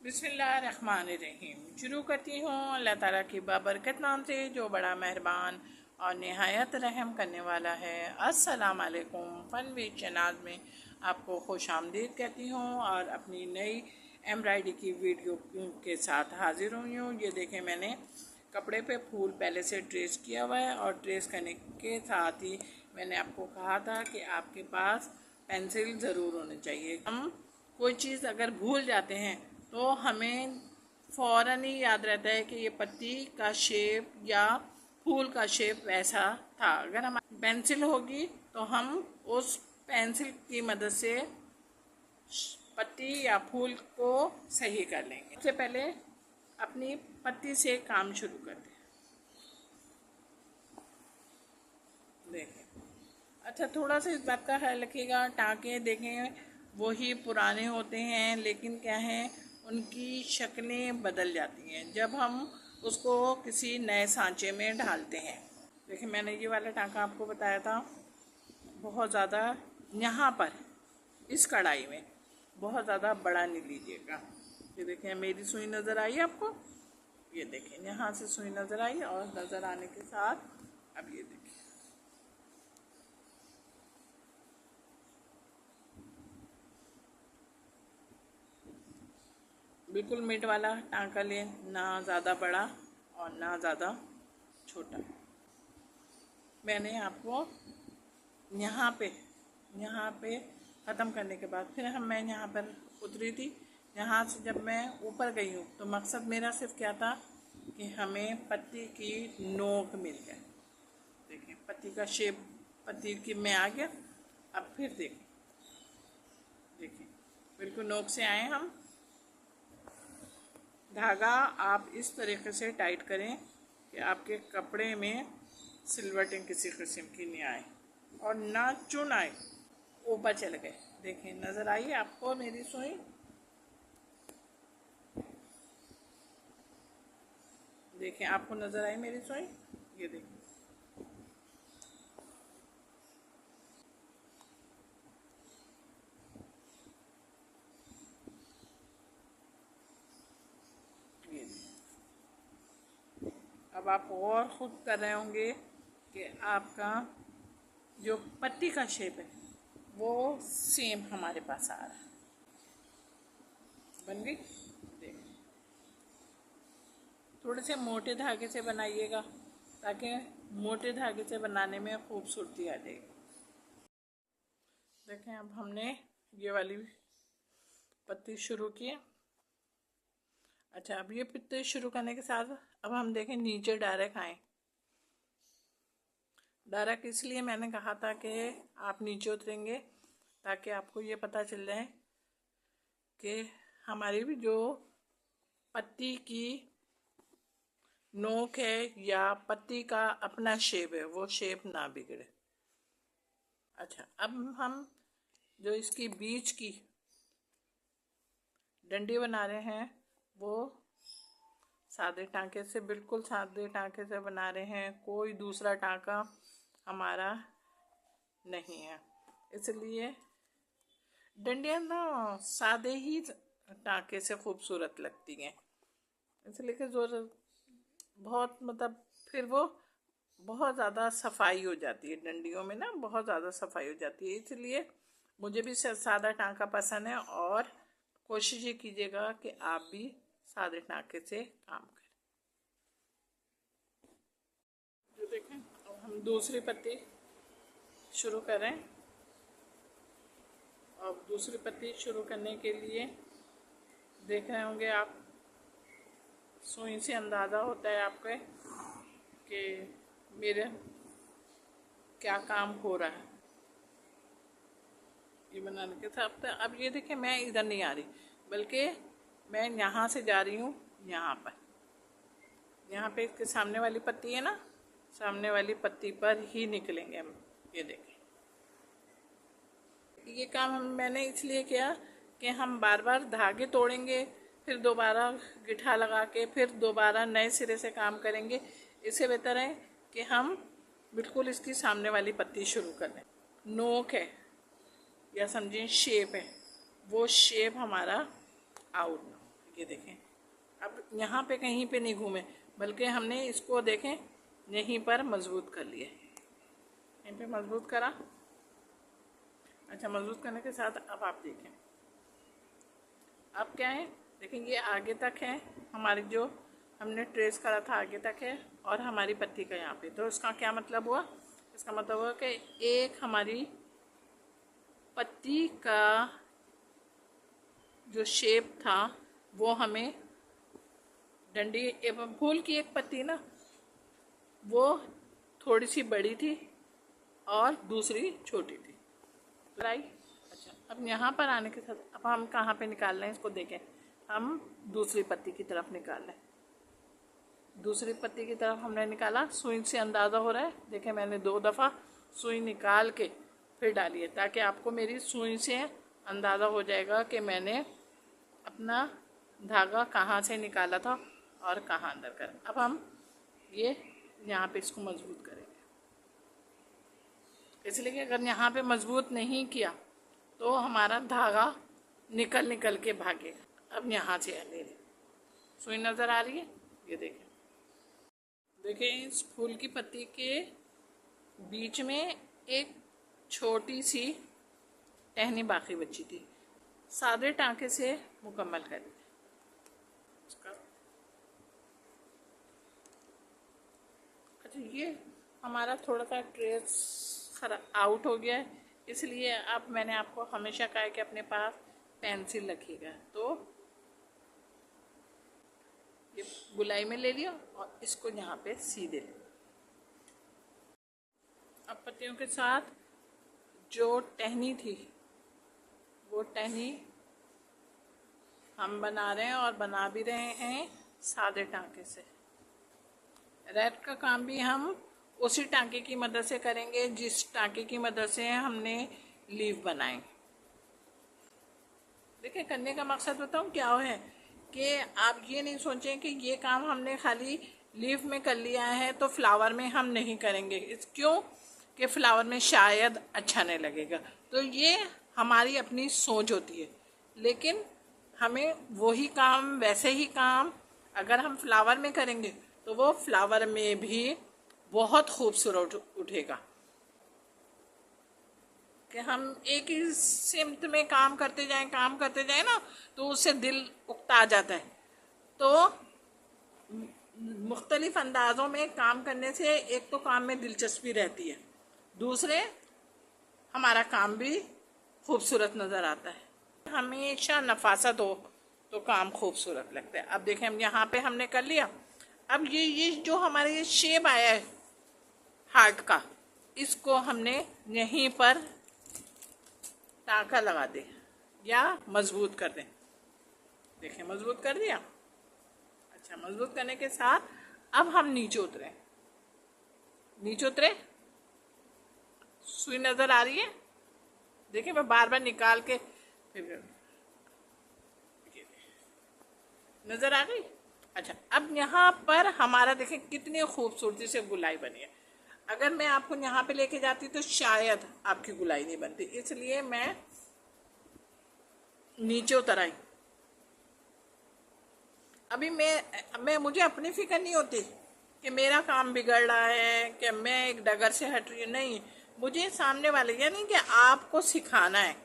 बिस्मिल्लाहिर्रहमानिर्रहीम। शुरू करती हूँ अल्लाह ताला की बाबरकत नाम से जो बड़ा मेहरबान और नहायत रहम करने वाला है। अस्सलाम वालेकुम। फन विद शनाज में आपको खुश आमदीद कहती हूँ और अपनी नई एम्ब्रॉयडरी की वीडियो के साथ हाजिर हुई हूँ। ये देखें, मैंने कपड़े पे फूल पहले से ट्रेस किया हुआ है और ट्रेस करने के साथ ही मैंने आपको कहा था कि आपके पास पेंसिल ज़रूर होनी चाहिए। हम कोई चीज़ अगर भूल जाते हैं तो हमें फ़ौरन ही याद रहता है कि ये पत्ती का शेप या फूल का शेप वैसा था। अगर हमारी पेंसिल होगी तो हम उस पेंसिल की मदद से पत्ती या फूल को सही कर लेंगे। सबसे पहले अपनी पत्ती से काम शुरू करते हैं। देखें, अच्छा, थोड़ा सा इस बात का ख्याल रखिएगा, टाँके देखें वही पुराने होते हैं लेकिन क्या है, उनकी शक्लें बदल जाती हैं जब हम उसको किसी नए सांचे में डालते हैं। देखिए, मैंने ये वाला टाँका आपको बताया था, बहुत ज़्यादा यहाँ पर इस कढ़ाई में बहुत ज़्यादा बड़ा नहीं लीजिएगा। ये देखिए, मेरी सुई नज़र आई आपको, ये देखें यहाँ से सुई नज़र आई और नज़र आने के साथ अब ये देखिए बिल्कुल मिड वाला टाँका लें, ना ज़्यादा बड़ा और ना ज़्यादा छोटा। मैंने आपको यहाँ पे ख़त्म करने के बाद फिर मैं यहाँ पर उतरी थी। यहाँ से जब मैं ऊपर गई हूँ तो मकसद मेरा सिर्फ क्या था कि हमें पत्ती की नोक मिल जाए। देखिए, पत्ती का शेप पत्ती की में आ गया। अब फिर देखिए बिल्कुल नोक से आए हम। धागा आप इस तरीके से टाइट करें कि आपके कपड़े में सिलवटें किसी किस्म की नहीं आए और ना चुन आए, ऊपर चले गए। देखें, नज़र आई आपको मेरी सुई? देखें, आपको नज़र आई मेरी सुई? ये देखें, ये अब आप और ख़ुद कर रहे होंगे कि आपका जो पत्ती का शेप है वो सेम हमारे पास आ रहा है। बन गई? देखें, थोड़े से मोटे धागे से बनाइएगा ताकि मोटे धागे से बनाने में खूबसूरती आ जाएगी। देखें, अब हमने ये वाली पत्ती शुरू की। अच्छा, अब ये पत्ती शुरू करने के साथ अब हम देखें नीचे डायरेक्ट आए। डायरेक्ट इसलिए मैंने कहा था कि आप नीचे उतरेंगे ताकि आपको ये पता चल जाए कि हमारी भी जो पत्ती की नोक है या पत्ती का अपना शेप है वो शेप ना बिगड़े। अच्छा, अब हम जो इसकी बीच की डंडी बना रहे हैं वो सादे टाँके से, बिल्कुल सादे टाँके से बना रहे हैं। कोई दूसरा टाँका हमारा नहीं है, इसलिए डंडियाँ ना सादे ही टाँके से खूबसूरत लगती हैं। इसलिए कि जो बहुत मतलब फिर वो बहुत ज़्यादा सफाई हो जाती है डंडियों में ना, बहुत ज़्यादा सफाई हो जाती है। इसलिए मुझे भी सादा टाँका पसंद है और कोशिश ये कीजिएगा कि आप भी सादे टाँके से काम करें। जो देखें, अब हम दूसरी पत्ती शुरू करें। अब दूसरी पत्ती शुरू करने के लिए देख रहे होंगे आप, सुई से अंदाज़ा होता है आपके कि मेरे क्या काम हो रहा है ये बनाने के साथ। अब ये देखिए, मैं इधर नहीं आ रही बल्कि मैं यहाँ से जा रही हूँ यहाँ पर। यहाँ पे इसके सामने वाली पत्ती है ना, सामने वाली पत्ती पर ही निकलेंगे हम। ये देखें, ये काम मैंने इसलिए किया कि हम बार बार धागे तोड़ेंगे, फिर दोबारा गिठा लगा के फिर दोबारा नए सिरे से काम करेंगे। इससे बेहतर है कि हम बिल्कुल इसकी सामने वाली पत्ती शुरू कर लें। नोक है या समझिए शेप है, वो शेप हमारा आउट। ये देखें, अब यहाँ पे कहीं पे नहीं घूमे, बल्कि हमने इसको देखें यहीं पर मजबूत कर लिया, यहीं पे मजबूत करा। अच्छा, मजबूत करने के साथ अब आप देखें, अब क्या है, देखें ये आगे तक है, हमारी जो हमने ट्रेस करा था आगे तक है, और हमारी पत्ती का यहाँ पे। तो इसका क्या मतलब हुआ, इसका मतलब हुआ कि एक हमारी पत्ती का जो शेप था वो हमें डंडी एवं फूल की एक पत्ती ना, वो थोड़ी सी बड़ी थी और दूसरी छोटी थी, राइट। अच्छा, अब यहाँ पर आने के साथ अब हम कहाँ पे निकाल रहे हैं इसको देखें, हम दूसरी पत्ती की तरफ निकाल रहे हैं। दूसरी पत्ती की तरफ हमने निकाला, सुई से अंदाज़ा हो रहा है, देखें मैंने 2 दफ़ा सुई निकाल के फिर डाली है, ताकि आपको मेरी सुई से अंदाज़ा हो जाएगा कि मैंने अपना धागा कहाँ से निकाला था और कहाँ अंदर कर। अब हम ये यहाँ पे इसको मजबूत करेंगे, इसलिए कि अगर यहाँ पे मजबूत नहीं किया तो हमारा धागा निकल निकल के भागेगा। अब यहाँ से ले सुई नज़र आ रही है, ये देखें, देखें इस फूल की पत्ती के बीच में एक छोटी सी टहनी बाकी बची थी, सादे टांके से मुकम्मल कर उसका। अच्छा, ये हमारा थोड़ा सा ट्रेस आउट हो गया है, इसलिए अब मैंने आपको हमेशा कहा है कि अपने पास पेंसिल रखिएगा। तो ये गुलाई में ले लिया और इसको यहाँ पे सीधे ले। अब पत्तियों के साथ जो टहनी थी वो टहनी हम बना रहे हैं, और बना भी रहे हैं सादे टांके से। रेड का काम भी हम उसी टांके की मदद से करेंगे जिस टांके की मदद से हमने लीफ बनाए। देखिए, करने का मकसद बताऊँ क्या है कि आप ये नहीं सोचें कि ये काम हमने खाली लीफ में कर लिया है तो फ्लावर में हम नहीं करेंगे। क्यों कि फ्लावर में शायद अच्छा नहीं लगेगा। तो ये हमारी अपनी सोच होती है, लेकिन हमें वही काम, वैसे ही काम अगर हम फ्लावर में करेंगे तो वो फ्लावर में भी बहुत खूबसूरत उठेगा। कि हम एक ही सिमत में काम करते जाएं ना, तो उससे दिल उकता जाता है। तो मुख्तलिफ अंदाज़ों में काम करने से एक तो काम में दिलचस्पी रहती है, दूसरे हमारा काम भी खूबसूरत नज़र आता है। हमेशा नफासत हो तो काम खूबसूरत लगता है। अब देखें, हम यहाँ पे हमने कर लिया। अब ये जो हमारे ये शेप आया है हार्ट का, इसको हमने यहीं पर टाँका लगा दे या मजबूत कर दें। देखें, मजबूत कर दिया। अच्छा, मजबूत करने के साथ अब हम नीचे उतरे, सुई नज़र आ रही है। देखिए, मैं बार बार निकाल के फिर नज़र आ गई। अच्छा, अब यहाँ पर हमारा देखें कितनी खूबसूरती से गुलाई बनी है। अगर मैं आपको यहाँ पे लेके जाती तो शायद आपकी गुलाई नहीं बनती, इसलिए मैं नीचे उतर आई। अभी मुझे अपनी फिक्र नहीं होती कि मेरा काम बिगड़ रहा है, कि मैं एक डगर से हट रही हूँ। नहीं, मुझे सामने वाले, यानी कि आपको सिखाना है,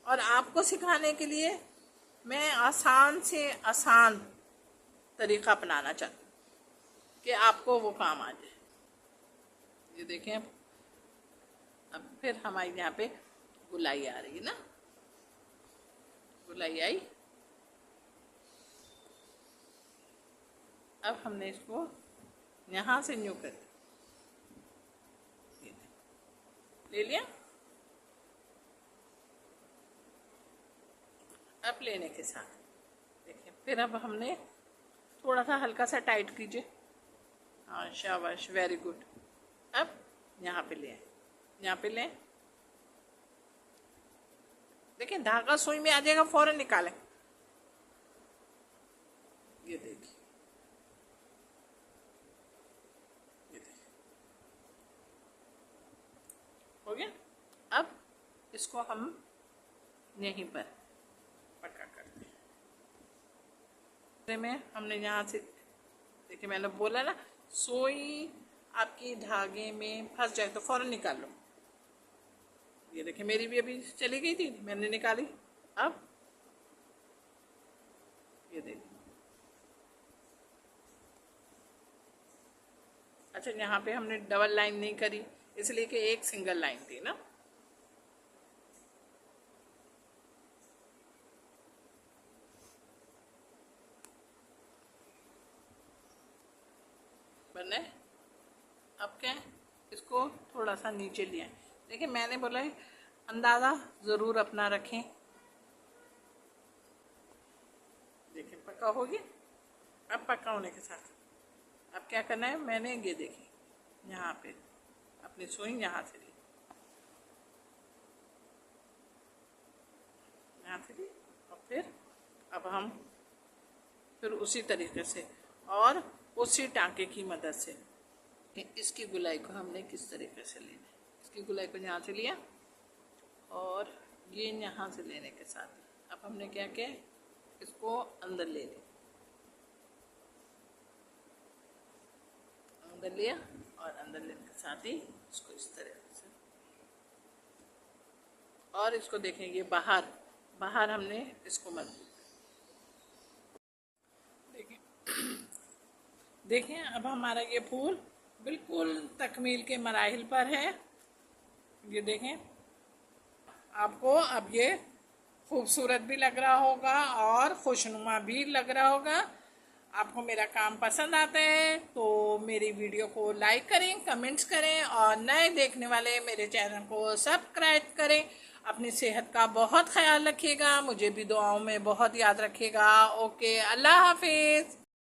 और आपको सिखाने के लिए मैं आसान से आसान तरीका अपनाना चाहती हूँ कि आपको वो काम आ जाए। ये देखें, अब फिर हमारी यहाँ पे गुलाई आ रही है ना, गुलाई आई। अब हमने इसको यहाँ से न्यू कर ले लिया। अब लेने के साथ देखिए, फिर अब हमने थोड़ा सा हल्का सा टाइट कीजिए। हाँ, शाबाश, वेरी गुड। अब यहाँ पे लें, यहाँ पे लें। देखिए, धागा सुई में आ जाएगा, फौरन निकालें। ये देखिए, हो गया। अब इसको हम यहीं पर पक्का करते हैं। में हमने यहाँ से देखिए, मैंने बोला ना सुई आपकी धागे में फंस जाए तो फौरन निकाल लो। ये देखिए मेरी भी अभी चली गई थी, मैंने निकाली। अब ये देखिए, अच्छा यहाँ पे हमने डबल लाइन नहीं करी इसलिए कि एक सिंगल लाइन थी ना। बने अब क्या है, इसको थोड़ा सा नीचे लिया है। देखिए मैंने बोला है अंदाज़ा ज़रूर अपना रखें। देखिए पक्का हो गया। अब पक्का होने के साथ अब क्या करना है, मैंने ये देखिए यहाँ पे अपनी सुई यहाँ से ली, यहाँ से ली, और फिर अब हम फिर उसी तरीके से और उसी टांके की मदद से इसकी गुलाई को हमने किस तरीके से लेना है। इसकी गुलाई को यहाँ से लिया और ये यहाँ से लेने के साथ अब हमने क्या किया, इसको अंदर ले लिया, अंदर लिया और अंदर लेने के साथ ही इसको इस तरह से, और इसको देखेंगे बाहर बाहर हमने इसको मजबूत। देखिए अब हमारा ये फूल बिल्कुल तकमील के मराहिल पर है। ये देखें, आपको अब ये खूबसूरत भी लग रहा होगा और खुशनुमा भी लग रहा होगा। आपको मेरा काम पसंद आता है तो मेरी वीडियो को लाइक करें, कमेंट्स करें और नए देखने वाले मेरे चैनल को सब्सक्राइब करें। अपनी सेहत का बहुत ख्याल रखिएगा, मुझे भी दुआओं में बहुत याद रखिएगा। ओके, अल्लाह हाफिज़।